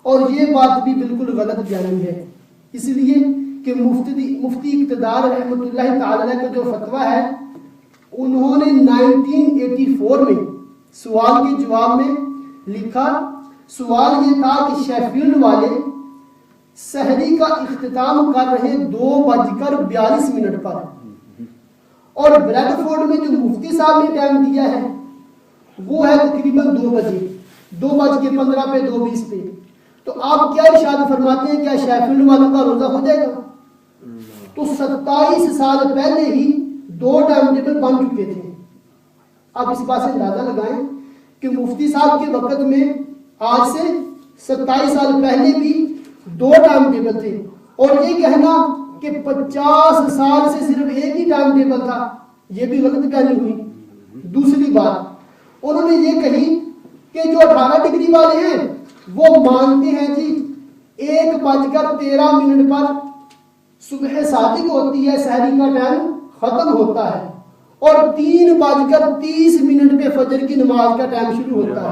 اور یہ بات بھی بالکل غلط بیانی ہے، اس لیے کہ مفتی اقتدار رحمۃ اللہ تعالی کا جو فتویٰ ہے انہوں نے 1984 میں سوال کے جواب میں لکھا، سوال یہ تھا کہ شیفیلڈ والے سحری کا اختتام کر رہے 2:42 پر، اور بریڈ فورڈ میں جو مفتی صاحب نے ٹائم دیا ہے وہ ہے تقریباً 2 بجے، 2:15 پہ 2:20 پہ. تو آپ کیا ارشاد فرماتے ہیں، کیا شیفیلڈ والوں کا روزہ ہو جائے گا؟ تو 27 سال پہلے ہی 2 ٹائم ٹیبل بن چکے تھے. آپ اس بات سے اندازہ لگائیں کہ مفتی صاحب کے وقت میں آج سے 27 سال پہلے بھی 2 ٹائم ٹیبل تھے، اور یہ کہنا کہ 50 سال سے صرف ایک ہی ٹائم ٹیبل تھا، یہ بھی غلط بیانی ہوئی. دوسری بات انہوں نے یہ کہی کہ جو 18 ڈگری والے ہیں وہ مانتے ہیں جی 1:13 پر صبح صادق ہوتی ہے، سحری کا ٹائم ختم ہوتا ہے، اور 3:30 پہ فجر کی نماز کا ٹائم شروع ہوتا ہے.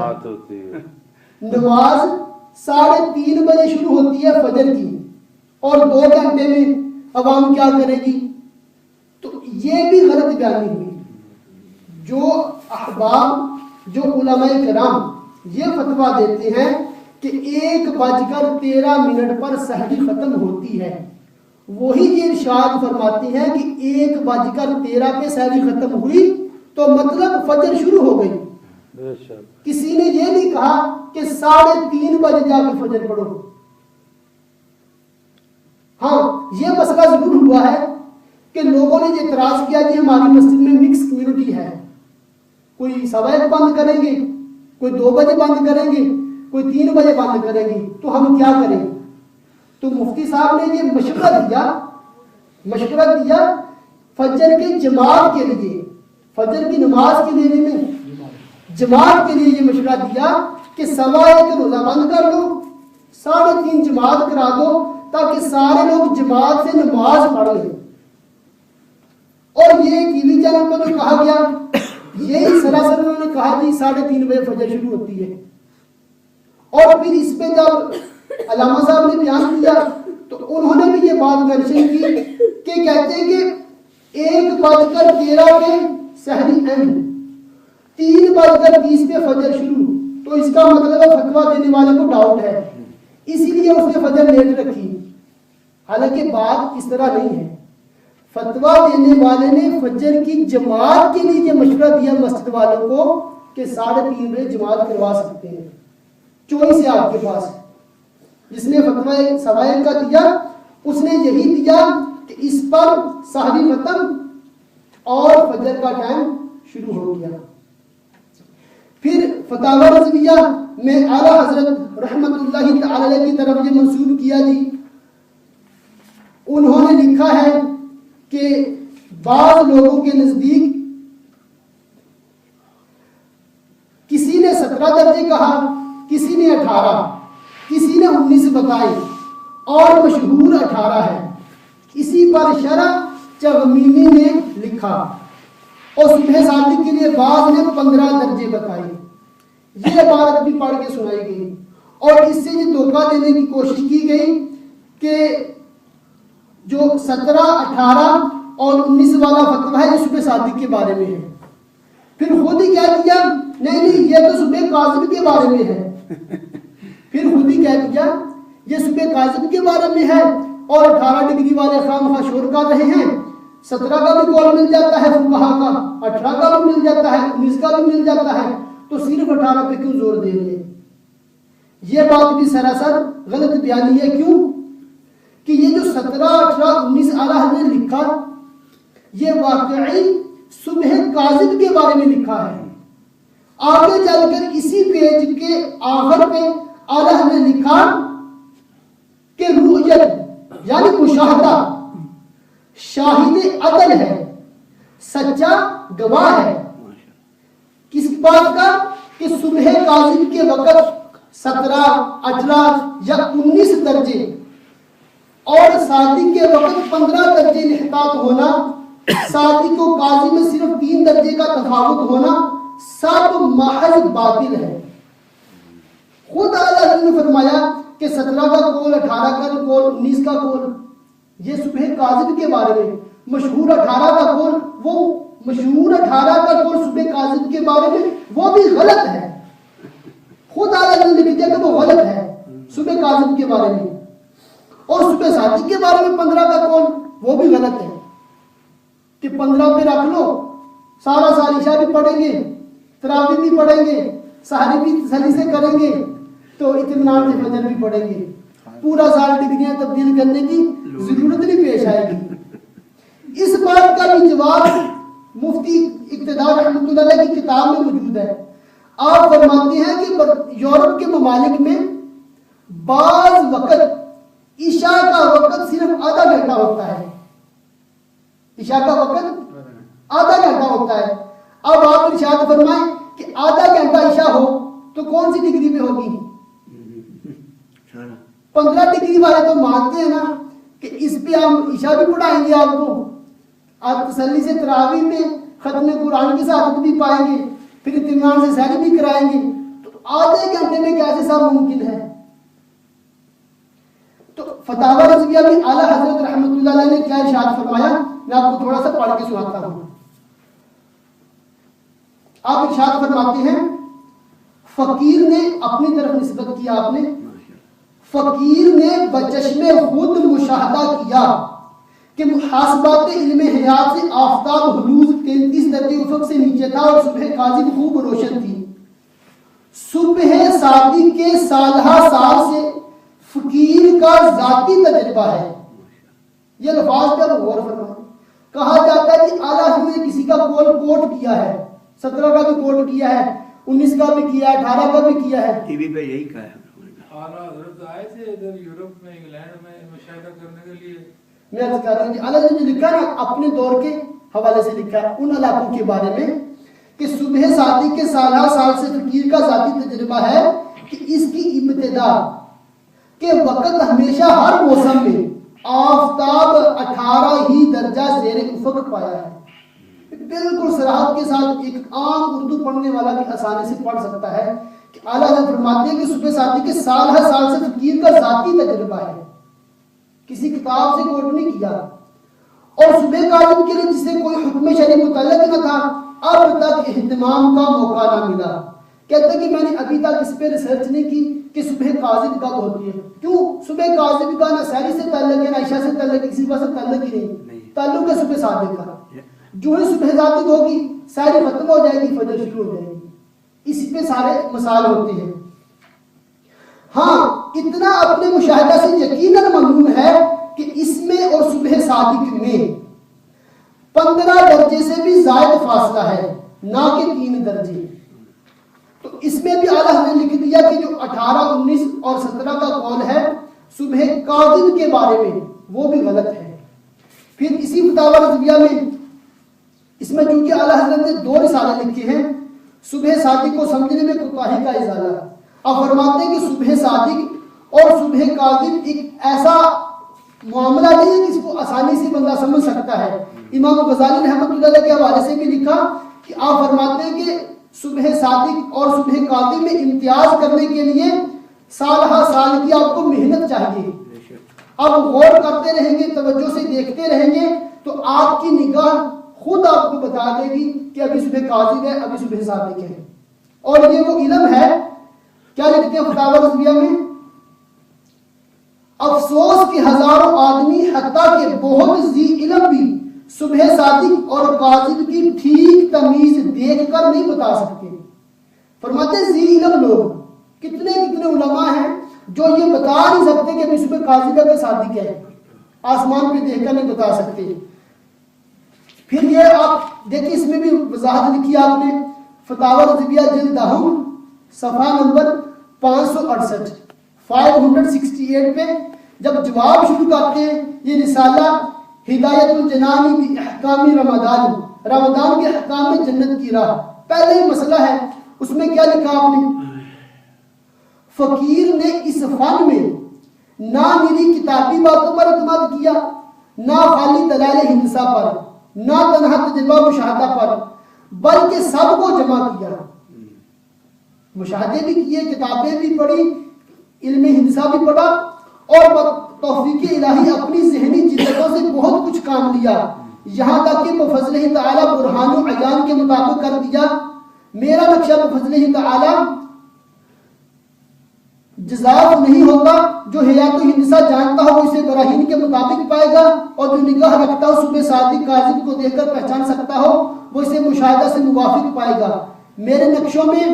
نماز 3:30 بجے شروع ہوتی ہے فجر کی، اور 2 گھنٹے میں عوام کیا کرے گی؟ تو یہ بھی غلط بیانی ہوئی. جو احباب، جو علماء کرام یہ فتویٰ دیتے ہیں کہ 1:13 پر سحری ختم ہوتی ہے، وہی یہ ارشاد فرماتے ہیں کہ 1:13 پہ سحری ختم ہوئی تو مطلب فجر شروع ہو گئی. کسی نے یہ نہیں کہا کہ 3:30 بجے جا کے فجر پڑھو. ہاں یہ مسئلہ ضرور ہوا ہے کہ لوگوں نے یہ اعتراض کیا کہ ہماری مسجد میں مکس کمیونٹی ہے، کوئی 1:15 بند کریں گے، کوئی 2 بجے بند کریں گے، کوئی 3 بجے بند کریں گے، تو ہم کیا کریں؟ تو مفتی صاحب نے یہ مشورہ دیا فجر کی جماعت کے لیے، فجر کی نماز کے لیے نہیں، جماعت کے لیے یہ مشورہ دیا کہ 1:15 روزہ بند کر دو، 3:30 جماعت کرا دو تاکہ سارے لوگ جماعت سے نماز پڑھ لیں. اور یہ ٹی وی چینل پر جو کہا گیا یہی سراسر انہوں نے کہا جی 3:30 بجے فجر شروع ہوتی ہے. اور پھر اس پہ جب علامہ صاحب نے بیان دیا تو انہوں نے بھی یہ بات مینشن کی کہ کہتے ہیں کہ 1:13 پہ سحری اینڈ، 3:30 پہ فجر شروع. تو اس کا مطلب فتویٰ دینے والے کو ڈاؤٹ ہے، اسی لیے اس نے فجر لیٹ رکھی. حالانکہ بات اس طرح نہیں ہے. فتویٰ دینے والے نے فجر کی جماعت کے لیے یہ مشورہ دیا مسجد والوں کو کہ 3:30 بجے جماعت کروا سکتے ہیں. چوائس ہے آپ کے پاس. جس نے فتویٰ سوائل کا دیا اس نے یہی دیا کہ اس پر سحری ختم اور فجر کا ٹائم شروع ہو گیا. پھر فتاوی رضویہ میں اعلیٰ حضرت رحمت اللہ تعالی کی طرف یہ منسوب کیا جی. انہوں نے لکھا ہے کہ بعض لوگوں کے نزدیک کسی نے 17 درجے کہا، کسی نے 18، کسی نے 19 بتائے، اور مشہور 18 ہے. اسی پر شرح چغمینی نے لکھا، اور صبح صادق کے لیے بعض نے 15 درجے بتائے. یہ عبارت بھی پڑھ کے سنائی گئی، اور اس سے یہ دھوکہ دینے کی کوشش کی گئی کہ جو 17، 18 اور 19 والا فتویٰ ہے یہ صبح صادق کے بارے میں ہے. پھر خود ہی کہہ دیا نہیں یہ تو صبح کاذب کے بارے میں ہے. پھر خود ہی کہہ دیا یہ صبح کاذب کے بارے میں ہے، اور 18 ڈگری والے خواہ شور کر رہے ہیں. 17 کا بھی قول مل جاتا ہے فقہا کا، 18 کا بھی مل جاتا ہے، 19 کا بھی مل جاتا ہے، تو صرف 18 پہ کیوں زور دے رہے ہیں؟ یہ بات بھی سراسر غلط بیانی ہے. کیوں کہ یہ جو 17، 18، 19 اعلیٰ نے لکھا یہ واقعی صبح کاذب کے بارے میں لکھا ہے. آگے چل کر اسی پیج کے آخر پہ اعلیٰ نے لکھا کہ رؤیت یعنی مشاہدہ شاہد عدل ہے، سچا گواہ ہے. کس بات کا؟ کہ صبح کاذب کے وقت 17، 18 یا 19 درجے اور صادق کے وقت 15 درجے انحطاط ہونا، صادق و کاذب میں صرف 3 درجے کا تفاوت ہونا، سب محض باطل ہے. خود اعلیٰ نے فرمایا کہ 17 کا قول، 18 کا قول، 19 کا قول، یہ صبح کاذب کے بارے میں مشہور 18 کا قول، وہ مشہور 18 کا قول صبح کاذب کے بارے میں وہ بھی غلط ہے. خود اعلیٰ نے لکھ دیا کہ وہ غلط ہے صبح کاذب کے بارے میں. اور صبح صادق کے بارے میں 15 کا قول وہ بھی غلط ہے کہ 15 پہ رکھ لو، سارا سال عشاء بھی پڑھیں گے، تراویح بھی پڑھیں گے، سحری بھی تسلی سے کریں گے، تو اطمینان سے فجر بھی پڑھیں گے، پورا سال ڈگریاں تبدیل کرنے کی ضرورت نہیں پیش آئے گی. اس بات کا بھی جواب مفتی اقتدار رحمۃ اللہ علیہ کی کتاب میں موجود ہے. آپ فرماتے ہیں کہ یورپ کے ممالک میں بعض وقت عشاء کا وقت صرف آدھا گھنٹہ ہوتا ہے. عشاء کا وقت آدھا گھنٹہ ہوتا ہے. اب آپ ارشاد فرمائیں کہ آدھا گھنٹہ عشاء ہو تو کون سی ڈگری پہ ہوگی؟ 15 ڈگری والے تو مانتے ہیں نا کہ اس پہ ہم عشاء بھی پڑھائیں گے، آپ کو آپ تسلی سے تراویح میں ختم قرآن کی سعادت بھی پائیں گے، پھر اطمینان سے سحر بھی کرائیں گے. تو آدھے گھنٹے میں کیسے سب ممکن ہے؟ تو فتاوی رضویہ میں اعلیٰ حضرت رحمۃ اللہ علیہ نے کیا ارشاد فرمایا، میں آپ کو تھوڑا سا پڑھ کے سناتا ہوں. آپ ارشاد فرماتے ہیں، فقیر نے اپنی طرف نسبت کیا، آپ نے فقیر نے بچشم خود مشاہدہ کیا کہ محاسبات علم حیات سے آفتاب حلوز 33 درجے افق سے نیچے تھا اور صبح کاذب خوب روشن تھی. صبح صادق کے سالہ سال سے فقیر کا ذاتی تجربہ ہے. یہ لفاظ پہ غور فرمائیں. کہا جاتا ہے کہ اعلیٰ حضرت نے کسی کا قول کوٹ کیا ہے، 17 کا بھی کوٹ کیا ہے، 19 کا بھی کیا ہے، 18 کا بھی کیا ہے. ٹی وی پہ یہی کہا ہے. اعلیٰ حضرت آئے تھے ادھر یورپ میں، انگلینڈ میں مشاہدہ کرنے کے لیے. میں عرض کر رہا ہوں اعلیٰ حضرت نے لکھا نا اپنے دور کے حوالے سے لکھا ہے ان علاقوں کے بارے میں کہ صبح صادق کے سالہ سال سے فقیر کا ذاتی تجربہ ہے کہ اس کی ابتدا کے وقت ہمیشہ ہر موسم میں آفتاب 18 ہی درجہ زیر افق پایا ہے. بالکل صراحت کے ساتھ ایک عام اردو پڑھنے والا بھی آسانی سے پڑھ سکتا ہے کہ اعلیٰ حضرت فرماتے ہیں کہ صبح صادق کے سال ہر سال سے فقیر کا ذاتی تجربہ ہے، کسی کتاب سے کوٹ نہیں کیا. اور صبح کاذب کے لیے جسے کوئی حکم شرعی متعلق نہ تھا اب تک اہتمام کا موقع نہ ملا. کہتے ہیں کہ میں نے ابھی تک اس پہ ریسرچ نہیں کی کہ صبح کاذب کب ہوتی ہے. کیوں؟ صبح کاذب کا نہ سحری سے تعلق ہے، نہ عشاء سے تعلق ہے، کسی بات سے تعلق ہی نہیں. تعلق ہے صبح صادق کا. جو ہی صبح صادق ہوگی سحری ختم ہو جائے گی، فجر شروع ہو جائے گی. اسی پہ سارے مسائل ہوتے ہیں. ہاں اتنا اپنے مشاہدہ سے یقیناً معلوم ہے کہ اس میں اور صبح صادق میں 15 درجے سے بھی زائد فاصلہ ہے، نہ کہ 3 درجے. تو اس میں بھی اعلیٰ حضرت نے لکھ دیا کہ جو 18، 19 اور 17 کا قول ہے صبح کاذب کے بارے میں وہ بھی غلط ہے. پھر اسی فتاوی رضویہ میں اس میں چونکہ اعلیٰ حضرت نے 2 رسالے لکھے ہیں، صبح صادق کو سمجھنے میں کوتاہی کا ازالہ. آپ فرماتے ہیں کہ صبح صادق اور صبح کاذب ایک ایسا معاملہ نہیں ہے جس کو آسانی سے بندہ سمجھ سکتا ہے. امام غزالی رحمۃ اللہ علیہ کے حوالے سے بھی لکھا کہ آپ فرماتے ہیں کہ صبح صادق اور صبح کاذب میں امتیاز کرنے کے لیے سال ہر سال کی آپ کو محنت چاہیے. آپ غور کرتے رہیں گے، توجہ سے دیکھتے رہیں گے تو آپ کی نگاہ خود آپ کو بتا دے گی کہ ابھی صبح کاذب ہے، ابھی صبح صادق ہے. اور یہ وہ علم ہے. کیا لکھتے ہیں فتاوی رضویہ میں؟ افسوس کہ ہزاروں آدمی حتیٰ کہ بہت ذی علم بھی صبح صادق اور کاذب کی ٹھیک تمیز دیکھ کر نہیں بتا سکتے. فرماتے ذی علم لوگ کتنے علماء ہیں جو یہ بتا نہیں سکتے کہ ابھی صبح کاذب ہے کہ صادق ہے، آسمان پہ دیکھ کر نہیں بتا سکتے. پھر یہ آپ دیکھیں اس میں بھی وضاحت لکھی آپ نے فتاوی رضویہ جلد 10 صفحہ نمبر 568 568 پہ جب جواب شروع کرتے ہیں یہ رسالہ ہدایت الجنان بھی احکام رمضان کے احکام میں جنت کی راہ. پہلے ہی مسئلہ ہے اس میں کیا لکھا آپ نے؟ فقیر نے اس فن میں نہ میری کتابی باتوں پر اعتماد کیا، نہ خالی دلائل ہندسہ پر، نہ تنہا تجربہ مشاہدہ پر، بلکہ سب کو جمع کیا. مشاہدے بھی کیے، کتابیں بھی پڑھی، علم ہندسہ بھی پڑھا اور توفیق الہی اپنی ذہنی جدتوں سے بہت کچھ کام لیا، یہاں تک کہ بفضلہ تعالی برہان و عیان کے مطابق کر دیا۔ میرا نقشہ بفضلہ تعالی جزاف نہیں ہوتا، جو حیات و ہندسہ جانتا ہو وہ اسے براہین کے مطابق پائے گا، اور جو نگاہ رکھتا ہو صبح صادق کاذب کو دیکھ کر پہچان سکتا ہو وہ اسے مشاہدہ سے موافق پائے گا۔ میرے نقشوں میں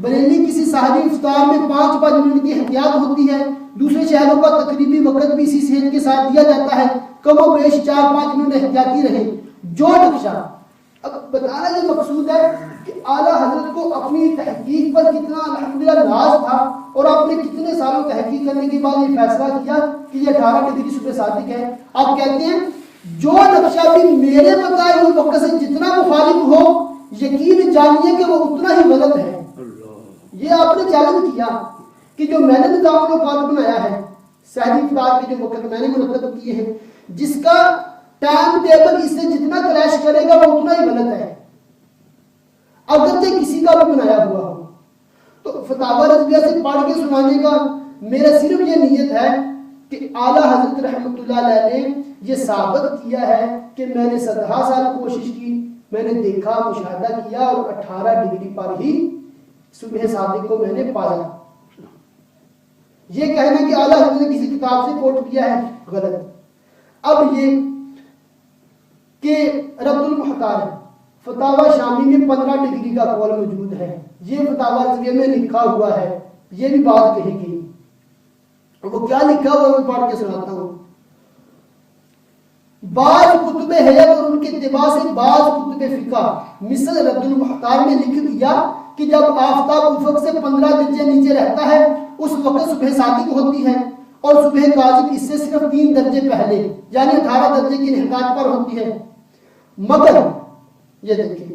بریلی کسی سحری افطار میں 5 منٹ کی احتیاط ہوتی ہے، دوسرے شہروں کا تقریبی وقت بھی اسی صحت کے ساتھ دیا جاتا ہے، کم و بیش 4-5 منٹ احتیاطی رہے۔ جو نقشہ اب بتانا یہ مقصود ہے کہ اعلیٰ حضرت کو اپنی تحقیق پر کتنا الحمدللہ ناز تھا، اور آپ نے کتنے سالوں تحقیق کرنے کے بعد یہ فیصلہ کیا کہ یہ 18 ڈگری صبح صادق ہے۔ آپ کہتے ہیں جو نقشہ بھی میرے بتائے ہوئے وقت سے جتنا مخالف ہو، یقین جانیے کہ وہ اتنا ہی غلط ہے۔ یہ آپ نے چیلنج کیا کہ جو میں نے نظام الاوقات بنایا ہے، سحری افطار کے جو وقت میں نے مرتب کیے ہیں، جس کا ٹائم ٹیبل اس سے جتنا کلیش کرے گا وہ اتنا ہی غلط ہے، اگرچہ کسی کا بھی بنایا ہوا ہو۔ تو فتاوی رضویہ سے پڑھ کے سنانے کا میرا صرف یہ نیت ہے کہ اعلیٰ حضرت رحمۃ اللہ علیہ نے یہ ثابت کیا ہے کہ میں نے 17 سال کوشش کی، میں نے دیکھا، مشاہدہ کیا، اور 18 ڈگری پر ہی صبح صادق کو میں نے پایا۔ یہ کہنا کہ اعلیٰ حضرت نے کسی کتاب سے کوٹ کیا ہے، غلط۔ اب یہ کہ رد المحتار فتاوی شامی میں 15 ڈگری کا قول موجود ہے، یہ فتاوی رضویہ میں لکھا ہوا ہے، یہ بھی بات کہی گئی۔ وہ کیا لکھا ہوا میں پڑھ کے سناتا ہوں۔ بعض کتب حیات اور ان کے اتباع سے بعض کتب فقہ مثل رد المحتار میں لکھ دیا کہ جب آفتاب افق سے 15 درجے نیچے رہتا ہے اس وقت صبح صادق ہوتی ہے، اور صبح کاذب اس سے صرف 3 درجے پہلے یعنی 18 درجے کی انحطاط پر ہوتی ہے۔ مگر یہ دیکھیں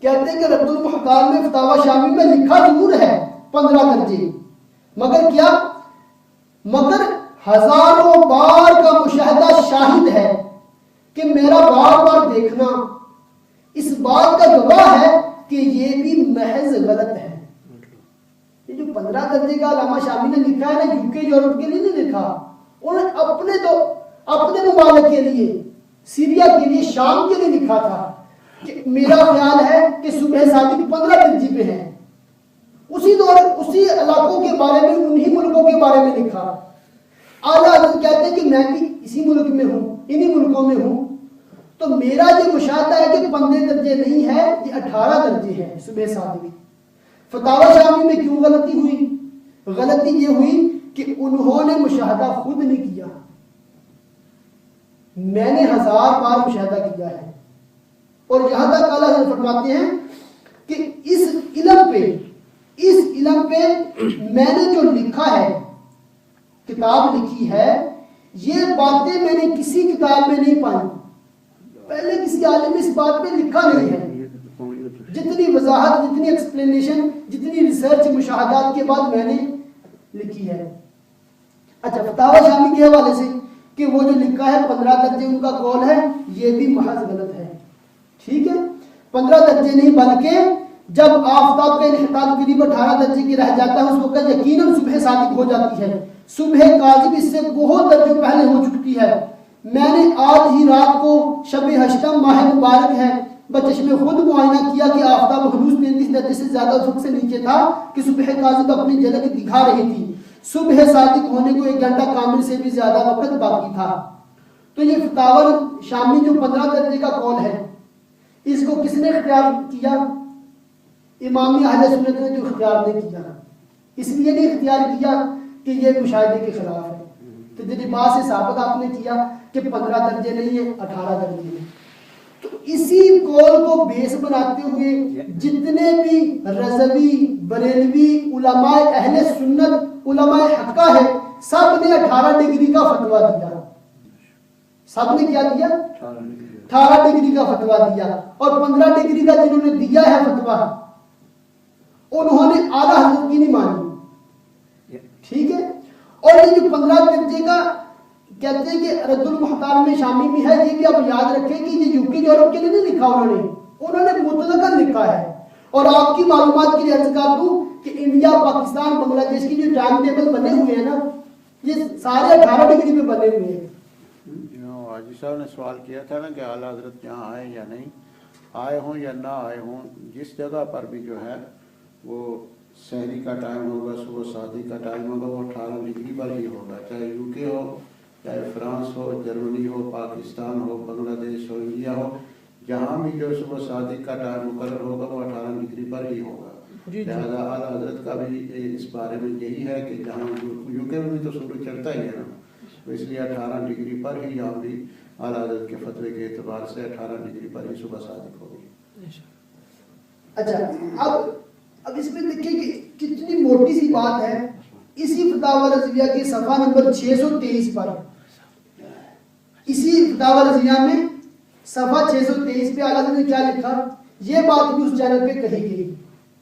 کہتے ہیں کہ رد المحتار میں فتاوی شامی میں لکھا ضرور ہے 15 درجے، مگر کیا؟ مگر ہزاروں بار کا مشاہدہ شاہد ہے کہ میرا بار بار دیکھنا اس بات کا گواہ ہے کہ یہ بھی محض غلط ہے۔ یہ جو 15 درجے کا علامہ شامی نے لکھا ہے نا، UK یورپ کے لیے نہیں لکھا، انہوں نے اپنے ممالک کے لیے، سیریا کے لیے، شام کے لیے لکھا تھا کہ میرا خیال ہے کہ صبح صادق 15 درجے پہ ہے۔ اسی دور اسی علاقوں کے بارے میں، انہی ملکوں کے بارے میں لکھا۔ اعلیٰ حضرت کہتے ہیں کہ میں بھی اسی ملک میں ہوں، انہی ملکوں میں ہوں، تو میرا یہ مشاہدہ ہے کہ 15 درجے نہیں ہے، یہ 18 درجے ہے صبح صادق۔ فتاوی شامی میں کیوں غلطی ہوئی؟ غلطی یہ ہوئی کہ انہوں نے مشاہدہ خود نہیں کیا، میں نے 1000 بار مشاہدہ کیا ہے۔ اور یہاں تک اعلیٰ حضرت فرماتے ہیں کہ اس علم پہ میں نے جو لکھا ہے، کتاب لکھی ہے، یہ باتیں میں نے کسی کتاب میں نہیں پائی، پہلے کسی عالم نے اس بات پہ لکھا نہیں ہے۔ جتنی وضاحت، جتنی ایکسپلینیشن، جتنی ریسرچ مشاہدات کے بعد میں نے لکھی ہے۔ اچھا، فتاوی شامی کے حوالے سے کہ وہ جو لکھا ہے 15 درجے ان کا قول ہے، یہ بھی محض غلط ہے۔ ٹھیک ہے، 15 درجے نہیں بلکہ جب آفتاب کا انحطاط قریب 18 درجے کی رہ جاتا ہے اس وقت یقیناً صبح صادق ہو جاتی ہے، صبح کاذب اس سے بہت درجوں پہلے ہو چکی ہے۔ میں نے آج ہی رات کو شب ہشتم ماہ مبارک ہے بچشم خود معائنہ کیا کہ آفتاب ہنوز 33 درجے سے زیادہ افق سے نیچے تھا کہ صبح کاذب اپنی جھلک دکھا رہی تھی، صبح صادق ہونے کو 1 گھنٹہ کامل سے بھی زیادہ وقت باقی تھا۔ تو یہ فتاوی شامی جو 15 درجے کا قول ہے، اس کو کس نے اختیار کیا؟ امامی اہل سنت نے جو اختیار نہیں کیا، اس لیے نہیں اختیار کیا کہ یہ مشاہدے کے خلاف ہے، تجربات سے ثابت آپ نے کیا کہ 15 درجے نہیں ہے، 18 درجے ہیں۔ تو اسی قول کو بیس بناتے ہوئے جتنے بھی رضوی، بریلوی، علماء اہل سنت، علماء حقہ ہے، سب نے 18 ڈگری کا فتویٰ دیا۔ سب نے کیا دیا؟ 18 ڈگری کا فتویٰ دیا، اور 15 ڈگری کا جنہوں نے دیا ہے فتویٰ انہوں نے اعلیٰ حضرت کی نہیں مانی۔ ٹھیک ہے، اور یہ جو 15 درجے کا کہتے ہیں کہ رد المحتار میں شامی بھی ہے، یہ بھی آپ یاد رکھیں کہ یہ UK یورپ کے لیے نہیں لکھا، انہوں نے مطلقاً لکھا ہے۔ اور آپ کی معلومات کے لیے عرض کر دوں کہ کہ انڈیا پاکستان بنگلہ دیش کی جو ٹائم ٹیبل بنے ہوئے ہیں نا یہ سارے 18 ڈگری پہ بنے ہوئے ہیں. حاجی صاحب نے سوال کیا تھا نا کہ اعلیٰ حضرت یہاں آئے یا نہیں آئے ہوں یا نہ آئے ہوں, جس جگہ پر بھی جو ہے وہ سحری کا ٹائم ہوگا, صبح شادی کا ٹائم ہوگا, وہ 18 ڈگری پر ہی ہوگا, چاہے یو کے ہو, چاہے فرانس ہو, جرمنی ہو, پاکستان ہو, بنگلہ دیش ہو, انڈیا ہو, جہاں بھی جو صبح شادی کا ٹائم مقرر ہوگا وہ 18 ڈگری پر ہی ہوگا. لہٰذا اعلیٰ حضرت کا بھی اس بارے میں یہی ہے کہ جہاں یو کے میں بھی تو سورج چڑھتا ہی ہے نا, تو اس لیے 18 ڈگری پر ہی یہاں بھی اعلیٰ حضرت کے فتوے کے اعتبار سے 18 ڈگری پر ہی صبح صادق ہوگی. اچھا اب اس میں دیکھیں کہ کتنی موٹی سی بات ہے. اسی فتاوی رضویہ کے صفحہ نمبر 623 پر, اسی فتاوی رضویہ میں صفحہ 623 پہ اعلیٰ حضرت نے کیا لکھا, یہ بات بھی اس چینل پہ کہی گئی.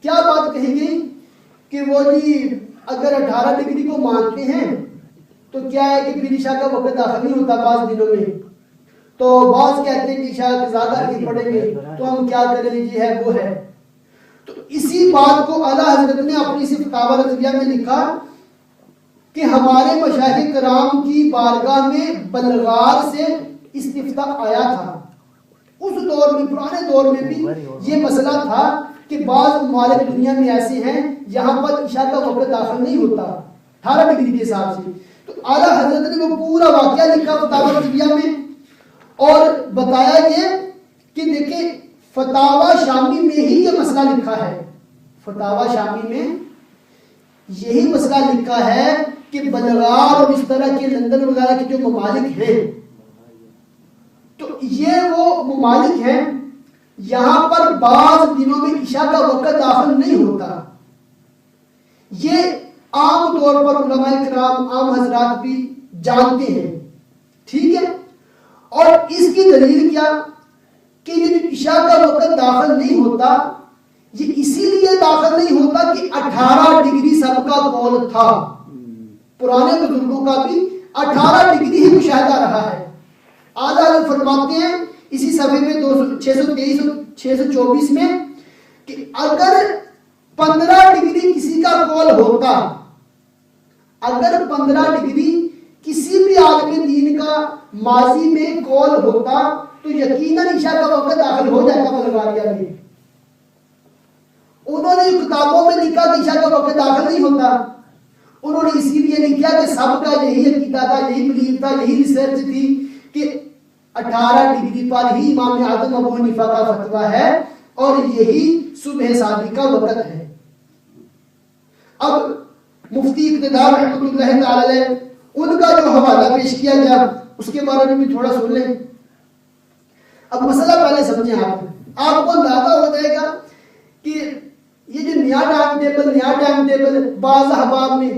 کیا بات کہی گئی کہ وہ جی اگر 18 ڈگری کو مانتے ہیں تو کیا ہے کہ پھر عشاء کا وقت داخل نہیں ہوتا بعض دنوں میں, تو بعض کہتے ہیں کہ عشاء زیادہ نہیں پڑیں گے تو ہم کیا کریں, جی ہے وہ ہے. تو اسی بات کو اعلیٰ حضرت نے اپنی اسی فتاوی رضویہ میں لکھا کہ ہمارے مشائخ کرام کی بارگاہ میں بلغار سے استفتاء آیا تھا. اس دور میں, پرانے دور میں بھی یہ مسئلہ تھا کہ بعض ممالک دنیا میں ایسے ہیں جہاں پر عشاء کا وقت داخل نہیں ہوتا 18 ڈگری کے حساب سے. تو اعلیٰ حضرت نے وہ پورا واقعہ لکھا فتاوی رضویہ میں اور بتایا یہ کہ دیکھیں فتاوی شامی میں ہی یہ مسئلہ لکھا ہے. فتاوی شامی میں یہی مسئلہ لکھا ہے کہ بلغار اور اس طرح کے لندن وغیرہ کے جو ممالک ہیں تو یہ وہ ممالک ہیں یہاں پر بعض دنوں میں عشاء کا وقت داخل نہیں ہوتا. یہ عام طور پر علماء کرام عام حضرات بھی جانتے ہیں, ٹھیک ہے. اور اس کی دلیل کیا کہ یہ جو عشاء کا وقت داخل نہیں ہوتا یہ اسی لیے داخل نہیں ہوتا کہ 18 ڈگری سب کا قول تھا. پرانے بزرگوں کا بھی 18 ڈگری ہی مشاہدہ رہا ہے. اعلیٰ حضرت فرماتے ہیں اسی صفحے میں 623 اور 624 میں کہ اگر 15 ڈگری کسی کا قول ہوتا, اگر 15 ڈگری کسی بھی عالم دین کا ماضی میں قول ہوتا تو یقیناً عشاء کا وقت داخل ہو جاتا بلغاریہ میں. انہوں نے کتابوں میں لکھا کہ عشاء کا وقت داخل نہیں ہوتا, انہوں نے اسی لیے لکھا کہ سب کا یہی عقیدہ تھا, یہی بلیف تھا, یہی ریسرچ تھی کہ 18 ڈگری پر ہی امام اعظم ابو حنیفہ کا فتویٰ ہے اور یہی صبح صادق کا وقت ہے. اب مفتی اقتدار رحمۃ اللہ تعالی ان کا جو حوالہ پیش کیا گیا اس کے بارے میں بھی تھوڑا سن لیں. اب مسئلہ پہلے سمجھیں, آپ کو اندازہ ہو جائے گا کہ یہ جو نیا ٹائم ٹیبل بعض احباب میں,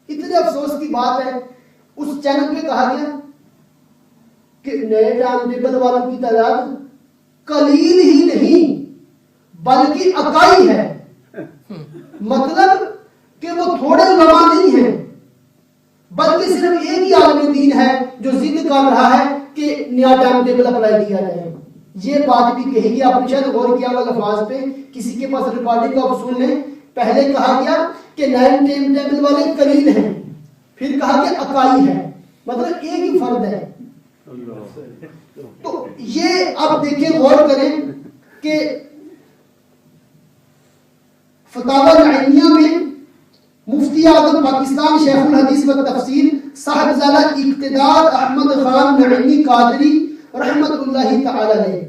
اتنے افسوس کی بات ہے اس چینل پہ کہا گیا کہ نئے ٹائم ٹیبل والوں کی تعداد قلیل ہی نہیں بلکہ اکائی ہے. مطلب کہ وہ تھوڑے علماء نہیں ہیں بلکہ صرف ایک ہی عالم دین ہے جو ضد کر رہا ہے کہ نیا ٹائم ٹیبل اپلائی کیا جائے. یہ بات بھی کہی گئی, آپ نے شاید غور کیا ہوا لفاظ پہ, کسی کے پاس ریکارڈنگ کو آپ سن لیں. پہلے کہا گیا کہ نئے ٹائم ٹیبل والے قلیل ہیں, پھر کہا کہ اکائی ہے, مطلب ایک ہی فرد ہے. تو یہ آپ دیکھیں غور کریں کہ فتاوی نعیمیہ میں مفتی اعظم پاکستان شیخ الحدیث و تفسیر صاحبزادہ اقتدار احمد خان نعیمی قادری رحمت اللہ تعالی علیہ,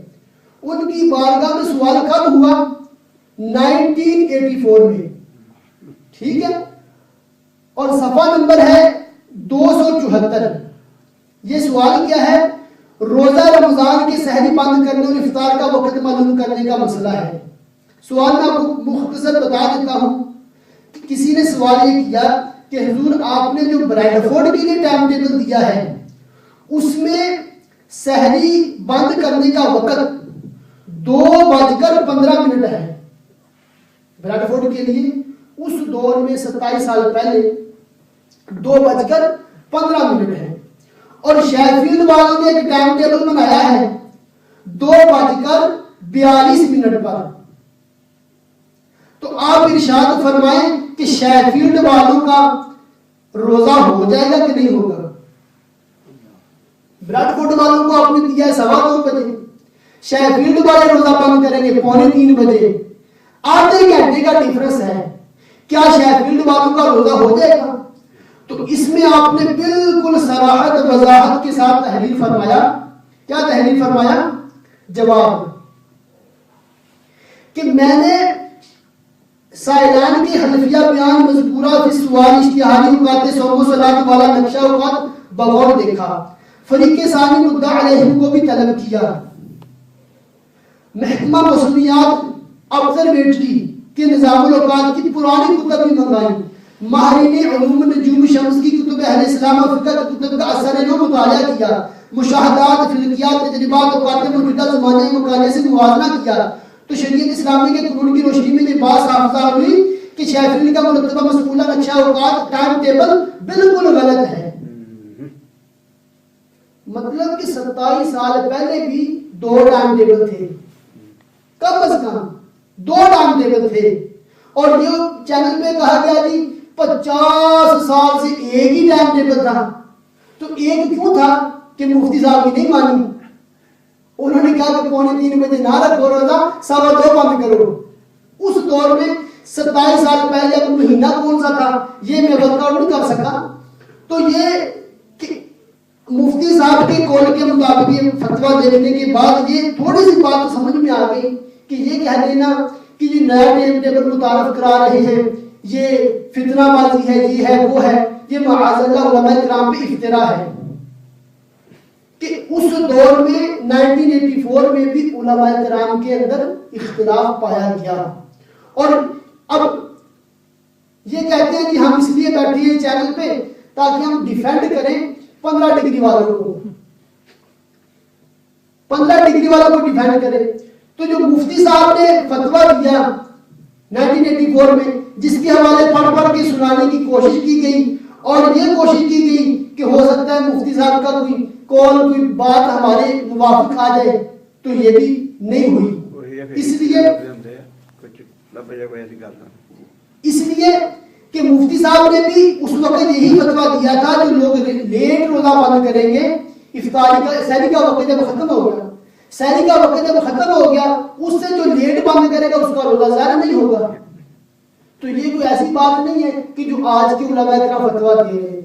ان کی بارگاہ میں سوال کب ہوا 1984 میں, ٹھیک ہے, اور صفحہ نمبر ہے 274. یہ سوال کیا ہے, روزہ رمضان کے سحری بند کرنے اور افطار کا وقت معلوم کرنے کا مسئلہ ہے. سوال میں آپ کو مختصر بتا دیتا ہوں. کسی نے سوال یہ کیا کہ حضور آپ نے جو برائڈ فورڈ کے لیے ٹائم ٹیبل دیا ہے اس میں سحری بند کرنے کا وقت 2:15 ہے. برائڈ فورڈ کے لیے اس دور میں 27 سال پہلے 2:15 ہے. اور شیفیلڈ والوں نے ایک ٹائم ٹیبل بنایا ہے 2:42 پر. تو آپ ارشاد فرمائیں کہ شیفیلڈ والوں کا روزہ ہو جائے گا کہ نہیں ہوگا؟ براڈ فورڈ والوں کو آپ نے دیا ہے 2:15 بجے، شیفیلڈ والے روزہ بند کریں گے 2:45 بجے، آدھے گھنٹے کا ڈیفرنس ہے، کیا شیفیلڈ والوں کا روزہ ہو جائے گا؟ تو اس میں آپ نے بالکل صراحت وضاحت کے ساتھ تحلیل فرمایا. کیا تحلیل فرمایا؟ جواب کہ میں نے سائلان کی حنفیہ بیان مذکورہ فی سوال اشتہاری اوقات صوم و صلاۃ والا نقشہ اوقات بغور دیکھا، فریق ثانی مدعا علیہم کو بھی طلب کیا، محکمہ موسمیات آبزرویٹری کے نظام الاوقات کی پرانی کتب بھی منگائی، ماہرین علوم نجوم شمس کی کتب اہل اسلام اور فقہ کی کتب کا اثر جو مطالعہ کیا، مشاہدات فلکیات تجربات اوقات موجودہ زمانے مکانے سے موازنہ کیا، تو شریعت اسلامی کے قانون کی روشنی میں یہ بات صاف ظاہر ہوئی کہ شیفیلڈ کا مرتبہ مسئولہ نقشہ اوقات ٹائم ٹیبل بالکل غلط ہے. مطلب کہ 27 سال پہلے بھی 2 ٹائم ٹیبل تھے، کم از کم 2 ٹائم ٹیبل تھے، اور یہ چینل پہ کہا گیا جی 50 سال سے ایک ہی ٹائم ٹیبل تھا. تو ایک کیوں تھا کہ مفتی صاحب کی نہیں مانی، انہوں نے کہا کہ 2:45 بجے نہ رکھو روزہ، 2:15 بند کرو. اس دور میں 27 سال پہلے اب مہینہ کون سا تھا یہ میں ورک آؤٹ نہیں کر سکا. تو یہ کہ مفتی صاحب کے قول کے مطابق یہ فتویٰ دینے کے بعد یہ تھوڑی سی بات سمجھ میں آ گئی کہ یہ کہہ دینا کہ یہ نیا ٹائم ٹیبل متعارف کرا رہے ہیں، یہ فتنہ بازی ہے، یہ ہے وہ ہے، یہ معاذ اللہ علماء کرام پہ افتراء ہے. کہ اس دور میں 1984 میں بھی علماء کرام کے اندر اختلاف پایا گیا. اور اب یہ کہتے ہیں کہ ہم اس لیے بیٹھے ہیں چینل پہ تاکہ ہم ڈیفینڈ کریں 15 ڈگری والوں کو، 15 ڈگری والوں کو ڈیفینڈ کریں. تو جو مفتی صاحب نے فتویٰ دیا 1984 میں، جس کے حوالے پڑھ پڑھ کے سنانے کی کوشش کی گئی، اور یہ کوشش کی گئی کہ ہو سکتا ہے مفتی صاحب کا کوئی قول کوئی بات ہمارے موافق آ جائے، تو یہ بھی نہیں ہوئی. اس لیے کہ مفتی صاحب نے بھی اس وقت یہی فتویٰ دیا تھا کہ لوگ لیٹ روزہ بند کریں گے، افطاری کا سحری کا وقت جب ختم ہو گیا، سحری کا وقت جب ختم ہو گیا اس سے جو لیٹ بند کرے گا اس کا روزہ ضائع نہیں ہوگا. تو یہ کوئی ایسی بات نہیں ہے کہ جو آج کے علماء کرام فتویٰ دے رہے ہیں.